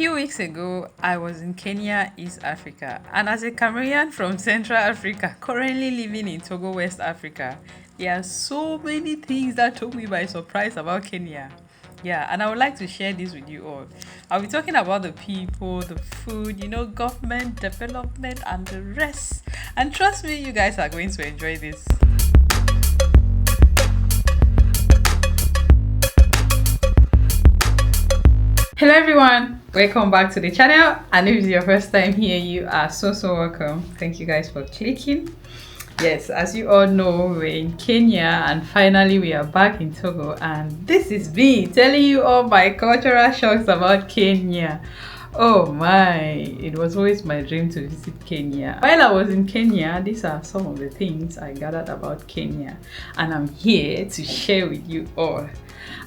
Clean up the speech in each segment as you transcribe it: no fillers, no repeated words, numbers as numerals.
few weeks ago, I was in Kenya, East Africa, and as a Cameroonian from Central Africa, currently living in Togo, West Africa, there are so many things that took me by surprise about Kenya. Yeah, and I would like to share this with you all. I'll be talking about the people, the food, government, development, and the rest. And trust me, you guys are going to enjoy this. Hello everyone, welcome back to the channel, and if it's your first time here, you are so welcome. Thank you guys for clicking. Yes, as you all know, we're in Kenya and finally we are back in Togo, and this is me telling you all my cultural shocks about Kenya. Oh my, it was always my dream to visit Kenya. While I was in Kenya, these are some of the things I gathered about Kenya, and I'm here to share with you all.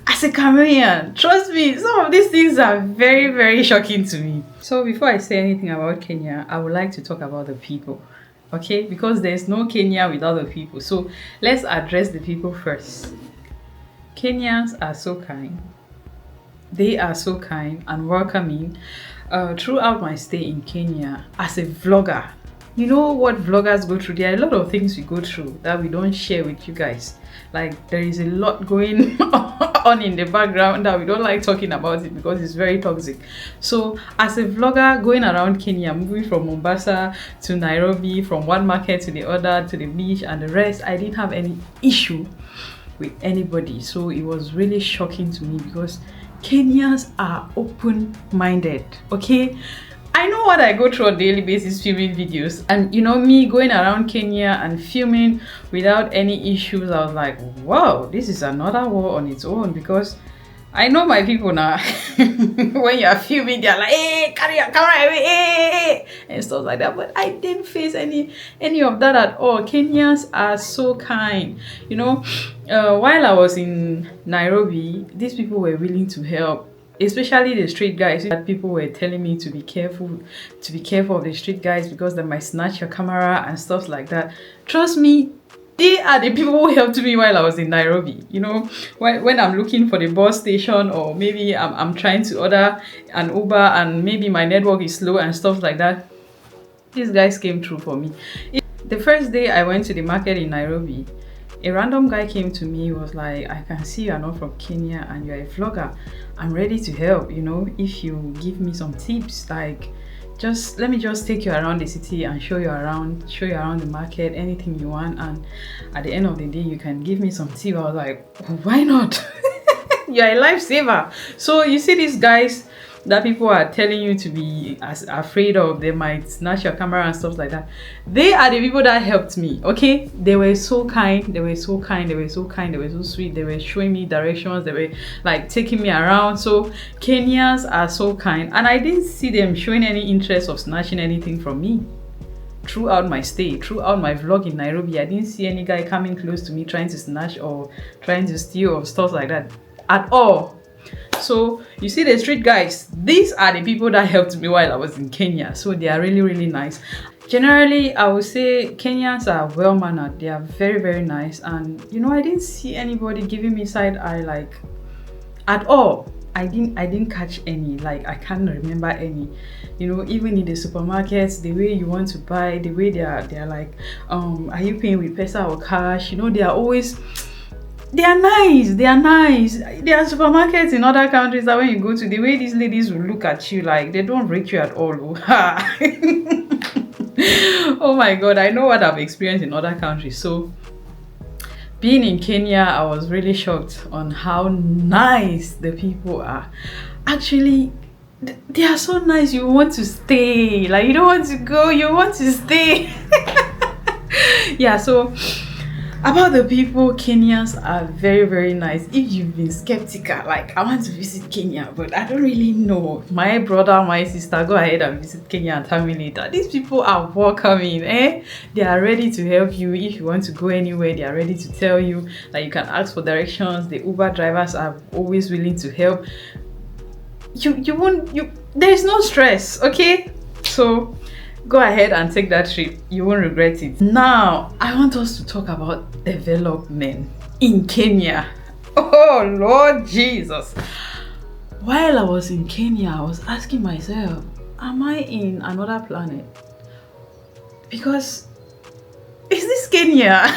As a Cameroonian, trust me, some of these things are very shocking to me. So before I say anything about Kenya, I would like to talk about the people. Okay, because there's no Kenya without the people. So let's address the people first. Kenyans are so kind. They are so kind and welcoming. Throughout my stay in Kenya as a vlogger, you know what vloggers go through? There are a lot of things we go through that we don't share with you guys. Like, there is a lot going on in the background that we don't like talking about it because it's very toxic. So as a vlogger going around Kenya, moving from Mombasa to Nairobi, from one market to the other, to the beach and the rest, I didn't have any issue with anybody. So it was really shocking to me because Kenyans are open-minded. Okay, I know what I go through on a daily basis filming videos, and me going around Kenya and filming without any issues. I was like, wow, this is another world on its own, because I know my people now. When you are filming, they're like, hey, carry your camera away, hey, and stuff like that. But I didn't face any of that at all. Kenyans are so kind. While I was in Nairobi, these people were willing to help, especially the street guys. That people were telling me to be careful of the street guys because they might snatch your camera and stuff like that. Trust me, they are the people who helped me while I was in Nairobi. When I'm looking for the bus station, or maybe I'm trying to order an Uber and maybe my network is slow and stuff like that, these guys came through for me. The first day I went to the market in Nairobi, a random guy came to me. He was like, I can see you are not from Kenya and you're a vlogger. I'm ready to help, if you give me some tips, like let me just take you around the city and show you around the market, anything you want, and at the end of the day you can give me some tip. I was like, why not? You're a lifesaver. So you see these guys that people are telling you to be as afraid of, they might snatch your camera and stuff like that, they are the people that helped me. Okay, they were so kind, they were so sweet. They were showing me directions, they were like taking me around. So Kenyans are so kind, and I didn't see them showing any interest of snatching anything from me. Throughout my stay, throughout my vlog in Nairobi, I didn't see any guy coming close to me trying to snatch or trying to steal or stuff like that at all. So you see, the street guys, these are the people that helped me while I was in Kenya. So they are really nice. Generally, I would say Kenyans are well mannered. They are very nice, and I didn't see anybody giving me side eye like at all. I didn't catch any. Like, I can't remember any. Even in the supermarkets, the way you want to buy, the way they're like, are you paying with Pesa or cash? They are nice. There are supermarkets in other countries that when you go to, the way these ladies will look at you, like they don't rate you at all. Oh my god, I know what I've experienced in other countries. So being in Kenya, I was really shocked on how nice the people are. Actually, they are so nice. You want to stay. Like, you don't want to go, you want to stay. Yeah, so about the people, Kenyans are very nice. If you've been skeptical, like, I want to visit Kenya but I don't really know, my brother, my sister, go ahead and visit Kenya and tell me later. These people are welcoming. They are ready to help you. If you want to go anywhere, they are ready to tell you. Like, you can ask for directions. The Uber drivers are always willing to help. There is no stress. Okay, so go ahead and take that trip. You won't regret it. Now, I want us to talk about development in Kenya. Oh, Lord Jesus. While I was in Kenya, I was asking myself, am I in another planet? Because is this Kenya?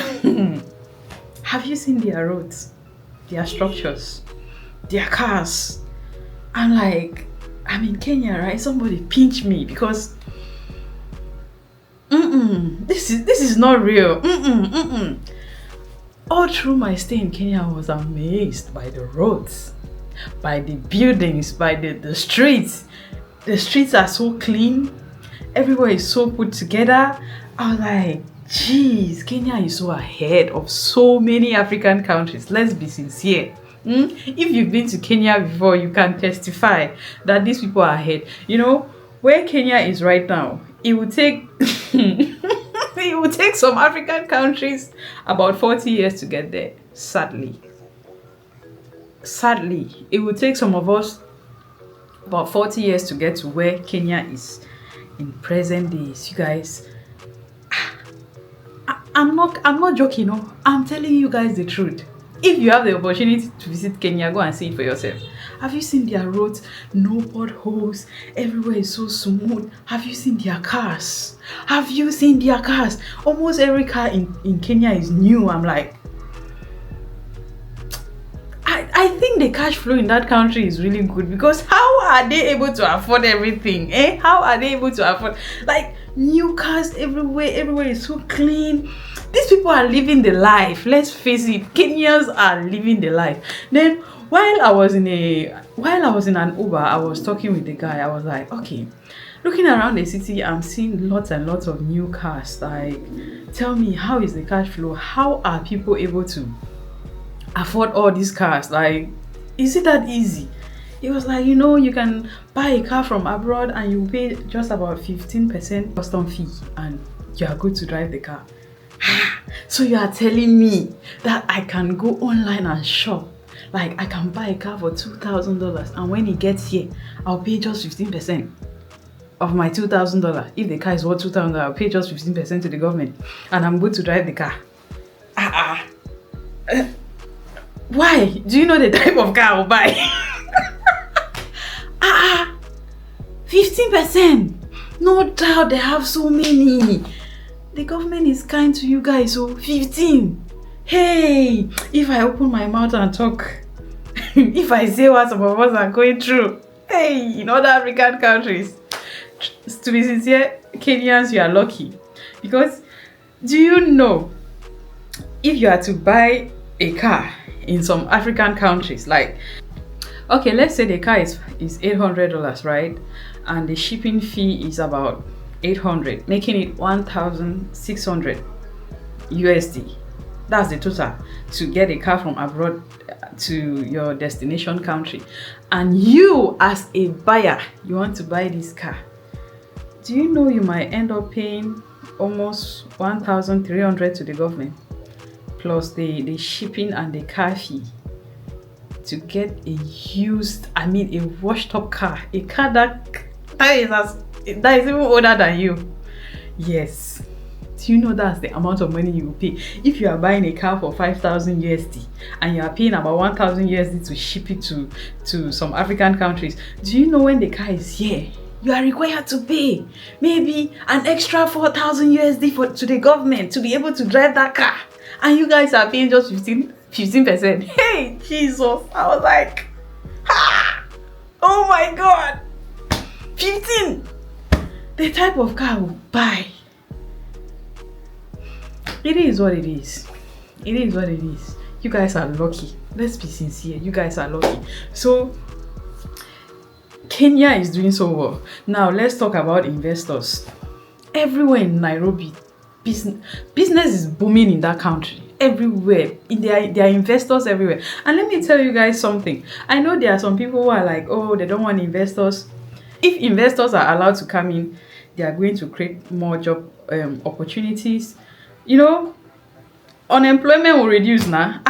Have you seen their roads, their structures, their cars? I'm like, I'm in Kenya, right? Somebody pinch me because this is not real. All through my stay in Kenya, I was amazed by the roads, by the buildings, by the streets. The streets are so clean. Everywhere is so put together. I was like, geez, Kenya is so ahead of so many African countries. Let's be sincere. If you've been to Kenya before, you can testify that these people are ahead. You know, where Kenya is right now, it would take it would take some African countries about 40 years to get there. Sadly, it would take some of us about 40 years to get to where Kenya is in present days. You guys, I'm not joking. No, I'm telling you guys the truth. If you have the opportunity to visit Kenya, go and see it for yourself. Have you seen their roads? No potholes. Everywhere is so smooth. Have you seen their cars? Have you seen their cars? Almost every car in Kenya is new. I'm like, I think the cash flow in that country is really good, because how are they able to afford everything? How are they able to afford, like, new cars everywhere? Everywhere is so clean. These people are living the life. Let's face it, Kenyans are living the life. Then while I was in an Uber, I was talking with the guy. I was like, okay, looking around the city, I'm seeing lots and lots of new cars. Like, tell me, how is the cash flow? How are people able to afford all these cars? Like, is it that easy? He was like, you can buy a car from abroad and you pay just about 15% custom fee and you are good to drive the car. So you are telling me that I can go online and shop, like I can buy a car for $2,000, and when it gets here, I'll pay just 15% of my $2,000. If the car is worth $2,000, I'll pay just 15% to the government, and I'm good to drive the car. Why? Do you know the type of car I'll buy? 15%. No doubt they have so many. The government is kind to you guys, so 15. Hey, if I open my mouth and talk, if I say what some of us are going through, hey, in other African countries, to be sincere, Kenyans, you are lucky. Because do you know, if you are to buy a car in some African countries, like, okay, let's say the car is $800, right? And the shipping fee is about $800, making it 1,600 USD. That's the total to get a car from abroad to your destination country. And you, as a buyer, you want to buy this car. Do you know you might end up paying almost 1,300 to the government, plus the shipping and the car fee, to get a used, a washed up car, a car that is even older than you. Yes. Do you know that's the amount of money you will pay? If you are buying a car for 5,000 USD and you are paying about 1,000 USD to ship it to some African countries, do you know when the car is here, you are required to pay maybe an extra 4,000 USD to the government to be able to drive that car, and you guys are paying just 15%. Hey, Jesus! I was like, oh my God, 15. The type of car I will buy. It is what it is. It is what it is. You guys are lucky. Let's be sincere. You guys are lucky. So Kenya is doing so well. Now let's talk about investors. Everywhere in Nairobi, business is booming in that country. Everywhere. There are investors everywhere. And let me tell you guys something. I know there are some people who are like, oh, they don't want investors. If investors are allowed to come in, they are going to create more job opportunities. Unemployment will reduce now.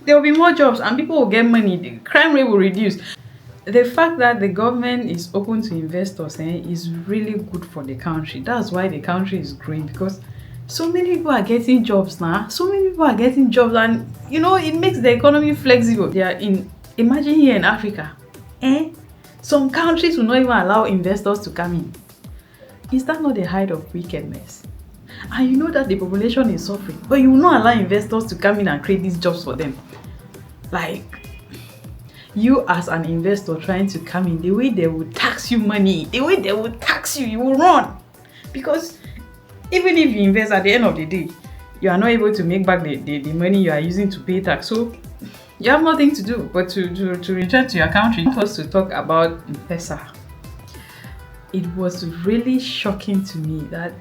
There will be more jobs and people will get money. The crime rate will reduce. The fact that the government is open to investors is really good for the country. That's why the country is growing, because so many people are getting jobs now. So many people are getting jobs, and it makes the economy flexible. Imagine here in Africa, Eh? Some countries will not even allow investors to come in. Is that not the height of wickedness? And you know that the population is suffering, but you will not allow investors to come in and create these jobs for them. Like, you as an investor trying to come in, the way they will tax you money, the way they will tax you, you will run. Because even if you invest, at the end of the day, you are not able to make back the money you are using to pay tax. So you have nothing to do but to return to your country. I want us to talk about M-Pesa. It was really shocking to me that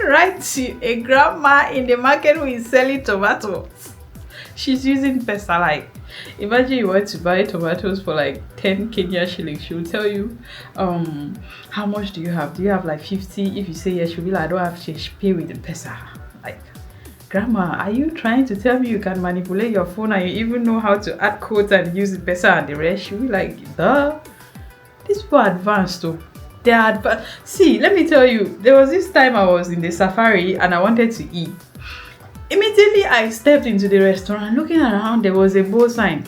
right to a grandma in the market who is selling tomatoes, she's using M-Pesa. Like, imagine you want to buy tomatoes for like 10 Kenyan shillings. She will tell you, how much do you have? Do you have like 50? If you say yes, she'll be like, I don't have to pay with M-Pesa. Like, grandma, are you trying to tell me you can manipulate your phone and you even know how to add codes and use M-Pesa and the rest? She'll be like, duh. These people are advanced though. They are advanced. See, let me tell you, there was this time I was in the safari and I wanted to eat. Immediately I stepped into the restaurant. Looking around, there was a bold sign,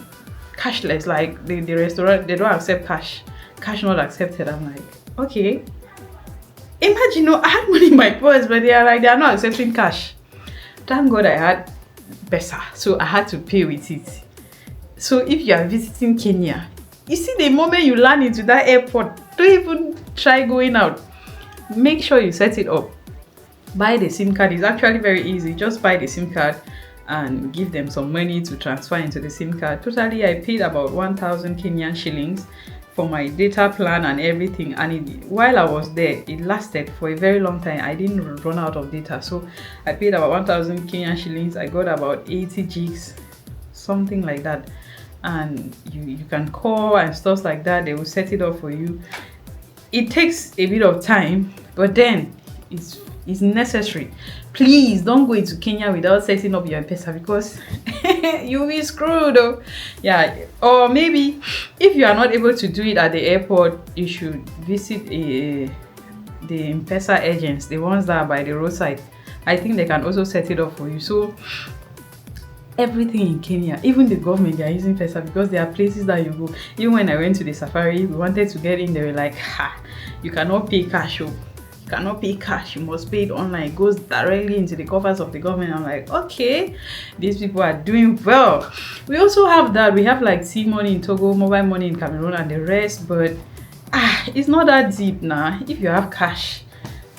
cashless. Like the restaurant, they don't accept cash. Cash not accepted. I'm like, okay. Imagine, I had money in my purse, but they are not accepting cash. Thank God I had M-Pesa, so I had to pay with it. So if you are visiting Kenya, you see, the moment you land into that airport, don't even try going out. Make sure you set it up. Buy the SIM card. It's actually very easy. Just buy the SIM card and give them some money to transfer into the SIM card. Totally, I paid about 1,000 Kenyan shillings for my data plan and everything. And while I was there, it lasted for a very long time. I didn't run out of data. So I paid about 1,000 Kenyan shillings. I got about 80 gigs, something like that. And you can call and stuff like that. They will set it up for you. It takes a bit of time, but then it's necessary. Please don't go into Kenya without setting up your M-Pesa, because you'll be screwed. Yeah, or maybe if you are not able to do it at the airport, you should visit the M-Pesa agents, the ones that are by the roadside. I think they can also set it up for you. So everything in Kenya, even the government, they are using M-Pesa, because there are places that you go. Even when I went to the safari, we wanted to get in, they were like, you cannot pay cash. You cannot pay cash, you must pay it online. It goes directly into the coffers of the government. I'm like, okay, these people are doing well. We also have that. We have like T-Money in Togo, mobile money in Cameroon, and the rest, but it's not that deep now. If you have cash,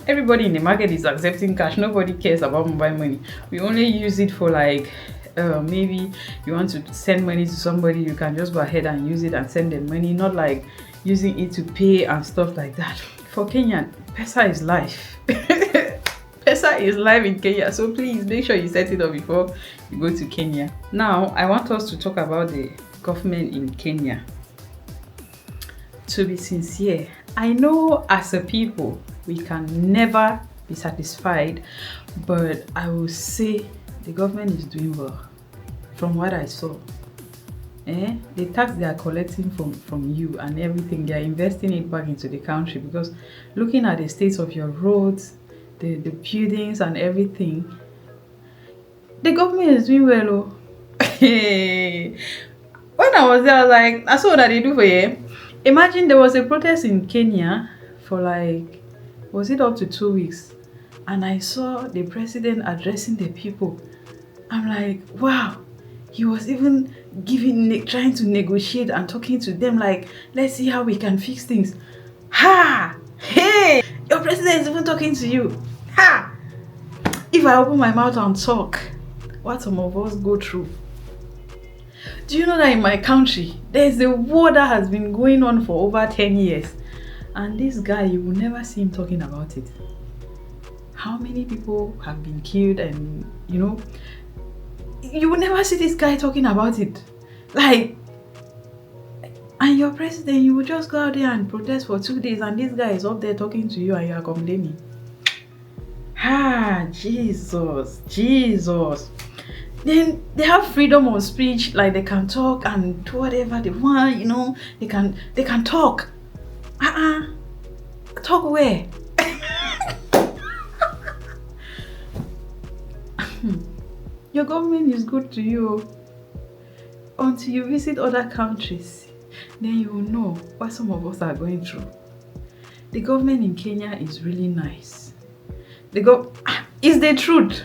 everybody in the market is accepting cash. Nobody cares about mobile money. We only use it for like maybe you want to send money to somebody, you can just go ahead and use it and send them money, not like using it to pay and stuff like that. For Kenya, M-Pesa is life. M-Pesa is live in Kenya, so please make sure you set it up before you go to Kenya. Now, I want us to talk about the government in Kenya. To be sincere, I know as a people, we can never be satisfied, but I will say the government is doing well from what I saw. The tax they are collecting from you and everything, they are investing it back into the country, because looking at the state of your roads, the buildings and everything, the government is doing well. When I was there, I was like, I saw what they do for you. Imagine there was a protest in Kenya for like, was it up to 2 weeks? And I saw the president addressing the people. I'm like, wow. He was even trying to negotiate and talking to them like, let's see how we can fix things. Hey, your president is even talking to you. If I open my mouth and talk, what some of us go through. Do you know that in my country, there's a war that has been going on for over 10 years. And this guy, you will never see him talking about it. How many people have been killed, and you will never see this guy talking about it. Like, and your president, you will just go out there and protest for 2 days, and this guy is up there talking to you and you are complaining. Jesus. Then they have freedom of speech, like they can talk and do whatever they want, they can talk. Talk where? Your government is good to you until you visit other countries. then you will know what some of us are going through. The government in Kenya is really nice. It's the truth.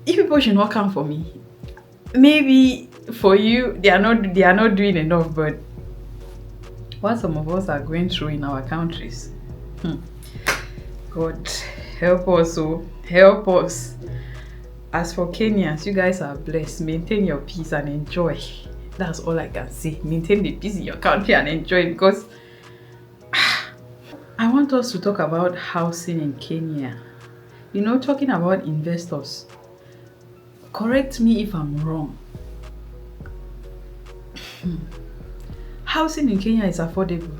If people should not come for me, maybe for you they are not doing enough, but what some of us are going through in our countries, God help us, oh, help us. As for Kenyans, you guys are blessed. Maintain your peace and enjoy. That's all I can say. Maintain the peace in your country and enjoy, because I want us to talk about housing in Kenya. You know, talking about investors. Correct me if I'm wrong. Housing in Kenya is affordable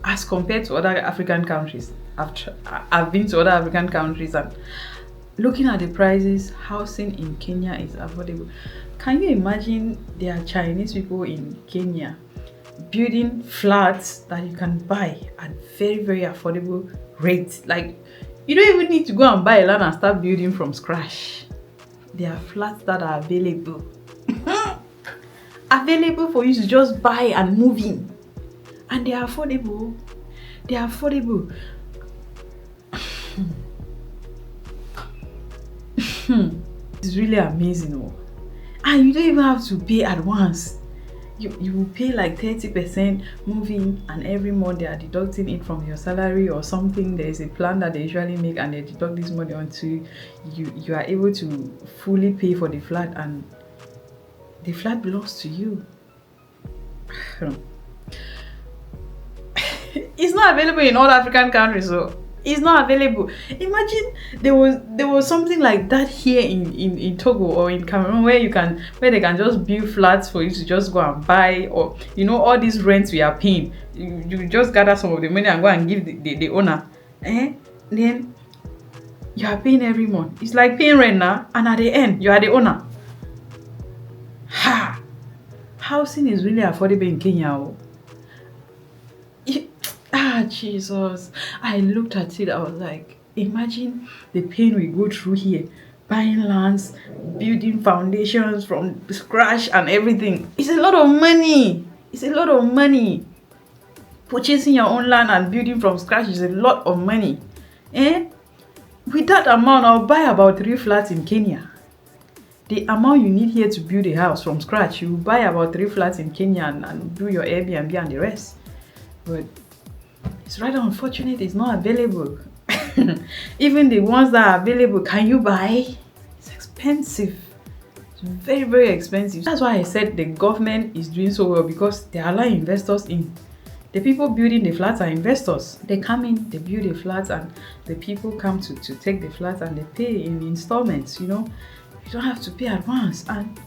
as compared to other African countries. I've been to other African countries, and looking at the prices, housing in Kenya is affordable. Can you imagine there are Chinese people in Kenya building flats that you can buy at very, very affordable rates? Like, you don't even need to go and buy a land and start building from scratch. There are flats that are available. Available for you to just buy and move in. And they are affordable. They are affordable. It's really amazing. Oh. And you don't even have to pay at once. You will pay like 30% moving, and every month they are deducting it from your salary or something. There is a plan that they usually make, and they deduct this money until you are able to fully pay for the flat, and the flat belongs to you. It's not available in all African countries, so it's not available. Imagine there was something like that here in Togo or in Cameroon, where they can just build flats for you to just go and buy, or you know, all these rents we are paying, you just gather some of the money and go and give the owner, then you are paying every month. It's like paying rent now, and at the end you are the owner. Housing is really affordable in Kenya. Jesus, I looked at it, I was like, imagine the pain we go through here, buying lands, building foundations from scratch and everything. It's a lot of money. It's a lot of money. Purchasing your own land and building from scratch is a lot of money. With that amount, I'll buy about 3 flats in Kenya. The amount you need here to build a house from scratch, you buy about 3 flats in Kenya and do your Airbnb and the rest. But it's rather unfortunate it's not available. Even the ones that are available, can you buy? It's expensive. It's very, very expensive. That's why I said the government is doing so well, because they allow investors in. The people building the flats are investors. They come in, they build the flats, and the people come to take the flats, and they pay in installments, you know. You don't have to pay at once. And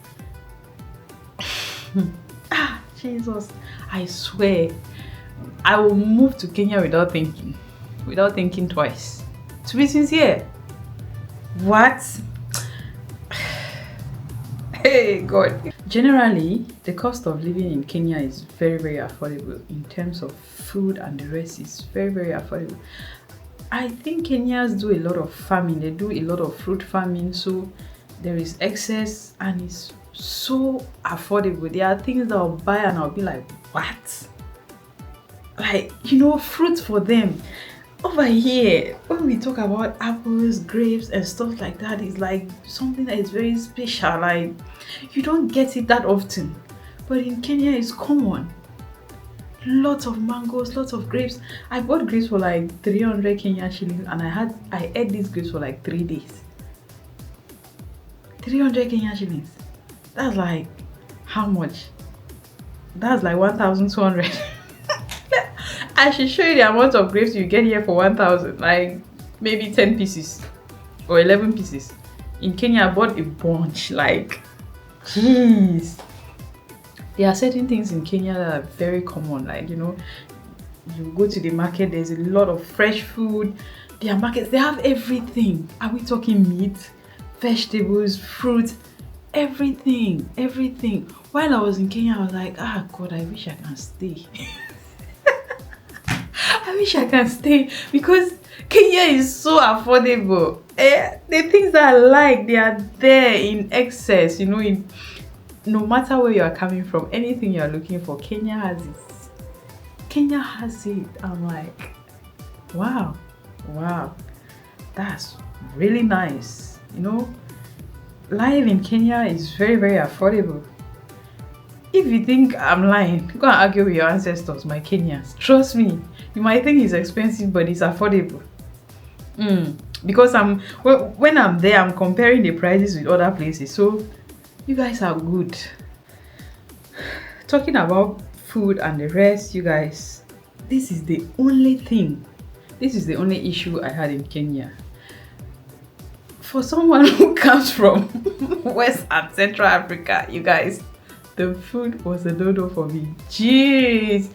Jesus, I swear, I will move to Kenya without thinking twice. To be sincere. What? Hey God. Generally, the cost of living in Kenya is very, very affordable in terms of food, and the rest is very, very affordable. I think Kenyans do a lot of farming. They do a lot of fruit farming, so there is excess, and it's so affordable. There are things that I'll buy and I'll be like, what? Like, you know, fruits for them. Over here, when we talk about apples, grapes and stuff like that, it's like something that is very special. Like, you don't get it that often, but in Kenya it's common. Lots of mangoes, lots of grapes. I bought grapes for like 300 Kenyan shillings, and I ate these grapes for like 3 days. 300 Kenyan shillings. That's like how much? That's like 1,200. I should show you the amount of grapes you get here for 1,000. Like maybe 10 pieces or 11 pieces. In Kenya, I bought a bunch. Like, jeez. There are certain things in Kenya that are very common. Like, you know, you go to the market, there's a lot of fresh food. Their markets, they have everything. Are we talking meat, vegetables, fruit, everything? While I was in Kenya, I was like, God, I wish I can stay. I wish I can stay, because Kenya is so affordable. The things that I like, they are there in excess, you know. no matter where you are coming from, anything you are looking for, Kenya has it. Kenya has it. I'm like, wow, that's really nice. You know, life in Kenya is very, very affordable. If you think I'm lying, go and argue with your ancestors, my Kenyans. Trust me, you might think it's expensive, but it's affordable. Because when I'm there, I'm comparing the prices with other places. So you guys are good. Talking about food and the rest, you guys, this is the only issue I had in Kenya. For someone who comes from West and Central Africa, you guys, the food was a no-no for me. Jeez,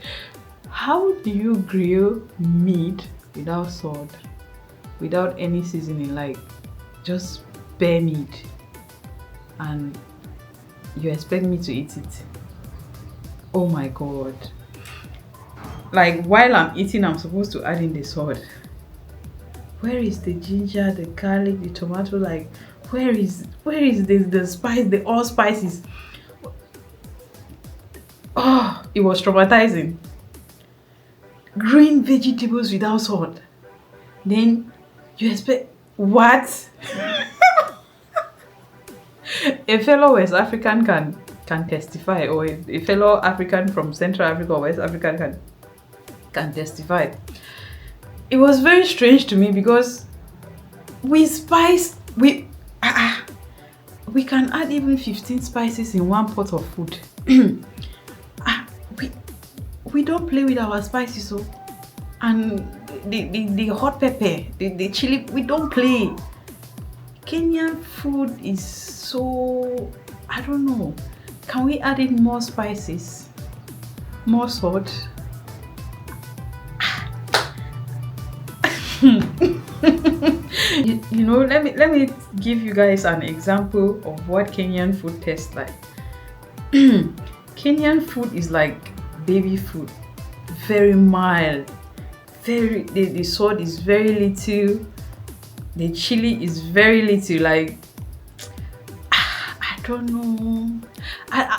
how do you grill meat without salt, without any seasoning, like just bare meat, and you expect me to eat it? Oh my god. Like, while I'm eating, I'm supposed to add in the salt. Where is the ginger, the garlic, the tomato? Like, where is the spice, the all spices? Oh, it was traumatizing. Green vegetables without salt. Then you expect what? A fellow West African can testify, or a fellow African from Central Africa or West Africa can testify. It was very strange to me because we can add even 15 spices in one pot of food. We don't play with our spices, so, and the hot pepper, the chili, we don't play. Kenyan food is so, I don't know. Can we add in more spices, more salt? You know, let me give you guys an example of what Kenyan food tastes like. Kenyan food is like baby food, very mild, the salt is very little, the chili is very little. Like, I don't know,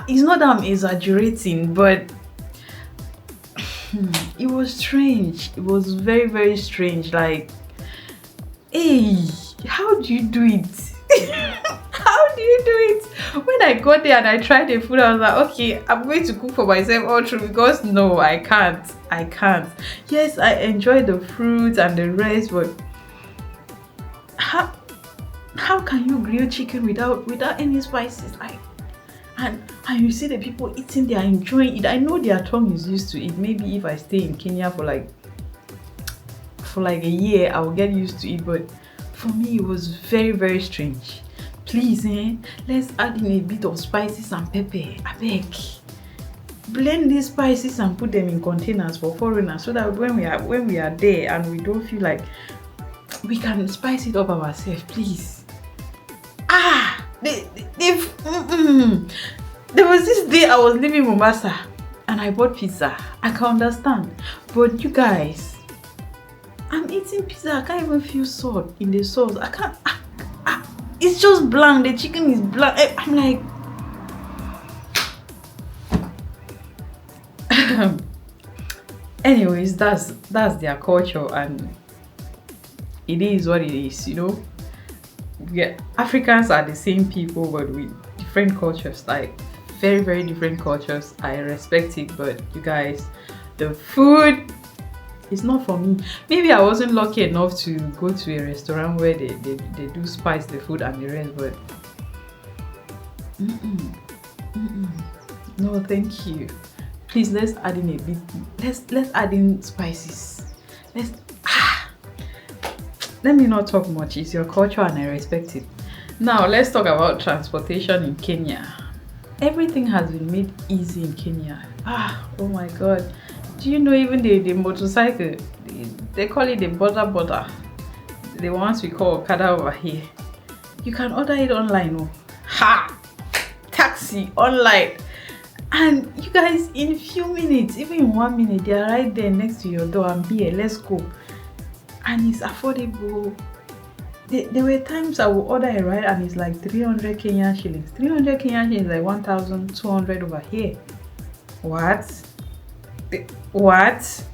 it's not that I'm exaggerating, but it was strange. It was very, very strange. Like, hey, how do you do it? How do you do it? When I got there and I tried the food, I was like, okay, I'm going to cook for myself all through, because no, I can't. Yes, I enjoy the fruits and the rest, but how can you grill chicken without any spices? Like, and you see the people eating, they are enjoying it. I know their tongue is used to it. Maybe if I stay in Kenya for like a year, I will get used to it, but for me it was very, very strange. Please, let's add in a bit of spices and pepper. I beg. Blend these spices and put them in containers for foreigners, so that when we are there and we don't feel like, we can spice it up ourselves, please. There was this day I was leaving Mombasa and I bought pizza. I can understand, but you guys, I'm eating pizza, I can't even feel salt in the sauce. I can't. It's just blank. The chicken is blank. I'm like, anyways, that's their culture, and it is what it is. You know, Africans are the same people, but with different cultures. Like, very, very different cultures. I respect it, but you guys, the food, it's not for me. Maybe I wasn't lucky enough to go to a restaurant where they do spice the food and the rest, but no, thank you. Please, let's add in a bit. Let's add in spices. Let me not talk much. It's your culture and I respect it. Now let's talk about transportation in Kenya. Everything has been made easy in Kenya. Oh my god. Do you know, even the motorcycle, they call it the border, the ones we call Okada over here, you can order it online. Taxi online, and you guys, in a few minutes, even in 1 minute, they are right there next to your door. I'm here, let's go. And it's affordable. There were times I would order a ride and it's like 300 Kenyan shillings. 300 Kenyan shillings is like 1,200 over here. What? What?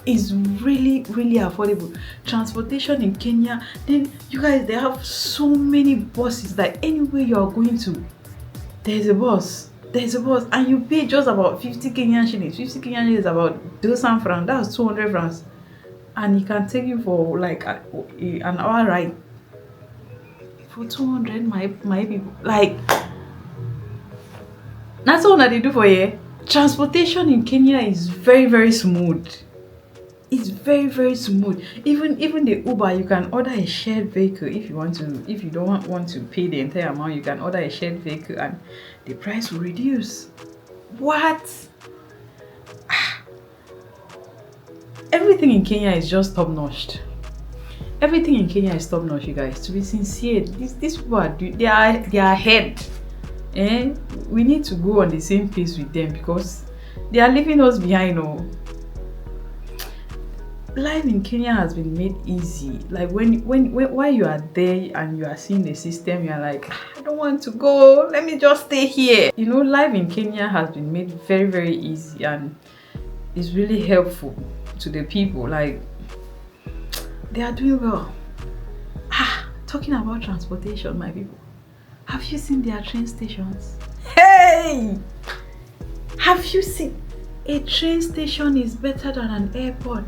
Is really affordable. Transportation in Kenya, then you guys, they have so many buses that anywhere you are going to, there's a bus, and you pay just about 50 Kenyan shillings. 50 Kenyan shillings is about 200 francs, that's 200 francs, and it can take you for like an hour ride for 200. My people, like, that's all that they do for you. Transportation in Kenya is very smooth. It's very smooth. Even the Uber, you can order a shared vehicle if you want to. If you don't want to pay the entire amount, you can order a shared vehicle and the price will reduce. What? Everything in Kenya is just top notch. Everything in Kenya is top notch, you guys. To be sincere, these people they are ahead. We need to go on the same pace with them because they are leaving us behind. Life in Kenya has been made easy. Like when while you are there and you are seeing the system, you are like, I don't want to go, let me just stay here. You know, life in Kenya has been made very easy and it's really helpful to the people. Like, they are doing well. Talking about transportation, my people, have you seen their train stations? Hey, have you seen? A train station is better than an airport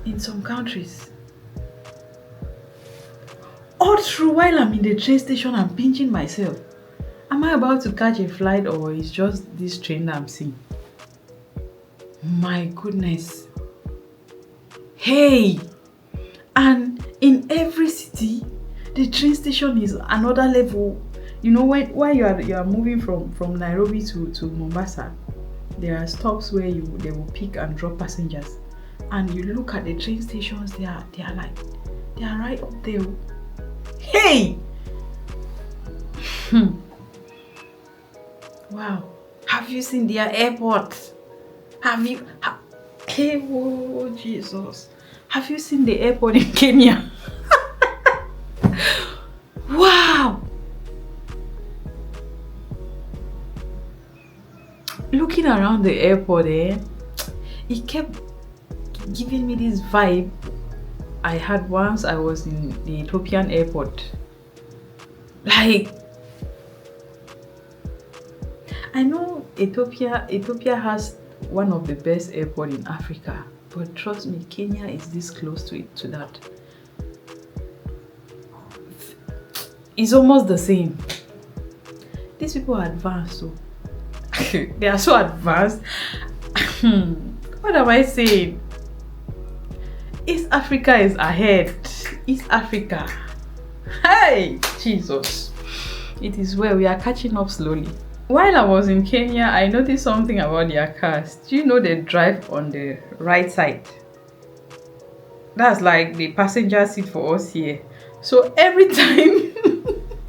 in some countries. All through while I'm in the train station, I'm pinching myself. Am I about to catch a flight or is just this train that I'm seeing? My goodness. Hey! And in every city, the train station is another level. You know, while you are moving from Nairobi to Mombasa, there are stops where they will pick and drop passengers. And you look at the train stations, they are right up there. Hey! Wow. Have you seen their airport? Hey, oh Jesus. Have you seen the airport in Kenya? Wow! Looking around the airport, it kept giving me this vibe I had once I was in the Ethiopian airport. Like, I know Ethiopia has one of the best airports in Africa, but trust me, Kenya is this close to that. It's almost the same. These people are advanced, so they are so advanced. What am I saying? East Africa is ahead. East Africa. Hey, Jesus. It is where we are catching up slowly. While I was in Kenya, I noticed something about their cars. Do you know they drive on the right side? That's like the passenger seat for us here. So every time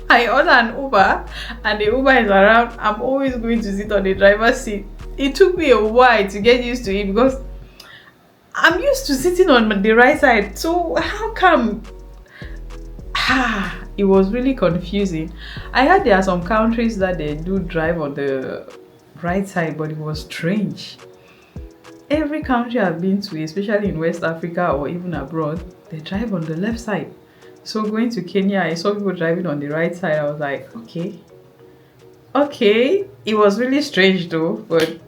I order an Uber and the Uber is around, I'm always going to sit on the driver's seat. It took me a while to get used to it because I'm used to sitting on the right side. So how come? It was really confusing. I heard there are some countries that they do drive on the right side, but it was strange. Every country I've been to, especially in West Africa or even abroad, they drive on the left side. So going to Kenya, I saw people driving on the right side. I was like, okay. It was really strange though, but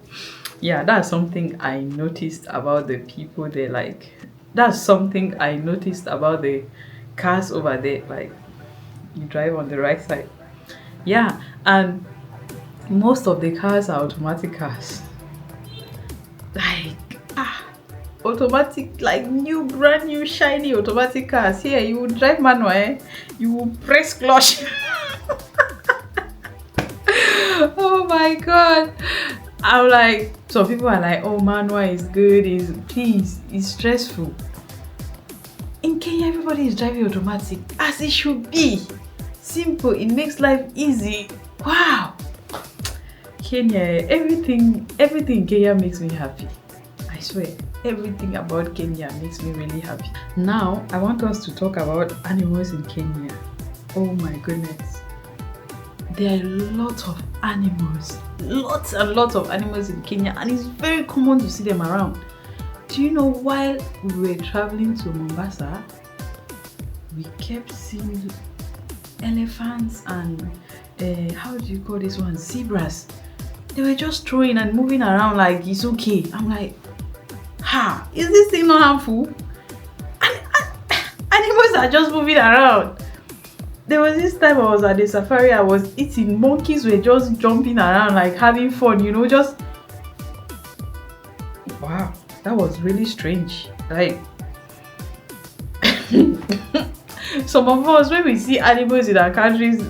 yeah, that's something I noticed about the people there. Like, that's something I noticed about the cars over there. Like, you drive on the right side. Yeah, and most of the cars are automatic cars. Like, automatic, like brand new shiny automatic cars. Here, you will drive manual, you will press clutch. Oh my god. I'm like, some people are like, oh, manual is good, it's stressful. In Kenya, everybody is driving automatic, as it should be. Simple, it makes life easy. Wow. Kenya, everything in Kenya makes me happy. I swear, everything about Kenya makes me really happy. Now, I want us to talk about animals in Kenya. Oh my goodness. There are lots of animals. Lots and lots of animals in Kenya, and it's very common to see them around. Do you know, while we were traveling to Mombasa, we kept seeing elephants and how do you call this one? Zebras. They were just throwing and moving around like it's okay. I'm like, is this thing not harmful? Animals are just moving around. There was this time I was at the safari, I was eating, monkeys were just jumping around like having fun, you know, just wow, that was really strange. Like some of us, when we see animals in our countries,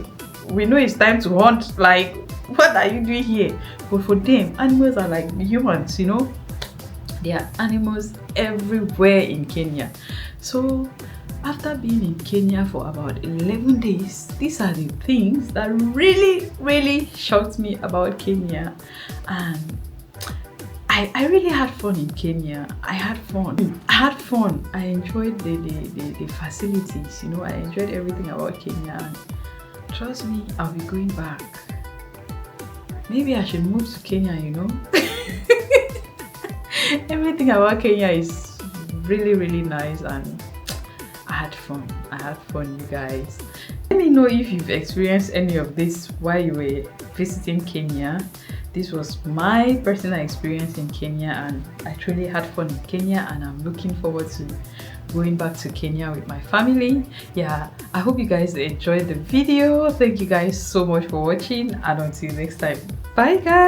we know it's time to hunt. Like, what are you doing here? But for them, animals are like humans, you know. There are animals everywhere in Kenya. So after being in Kenya for about 11 days, these are the things that really shocked me about Kenya. And I really had fun in Kenya. I had fun. I enjoyed the facilities, you know. I enjoyed everything about Kenya. And trust me, I'll be going back. Maybe I should move to Kenya, you know. Everything about Kenya is really nice, and I had fun, you guys. Let me know if you've experienced any of this while you were visiting Kenya. This was my personal experience in Kenya, and I truly had fun in Kenya, and I'm looking forward to going back to Kenya with my family. Yeah, I hope you guys enjoyed the video. Thank you guys so much for watching, and until next time, bye guys.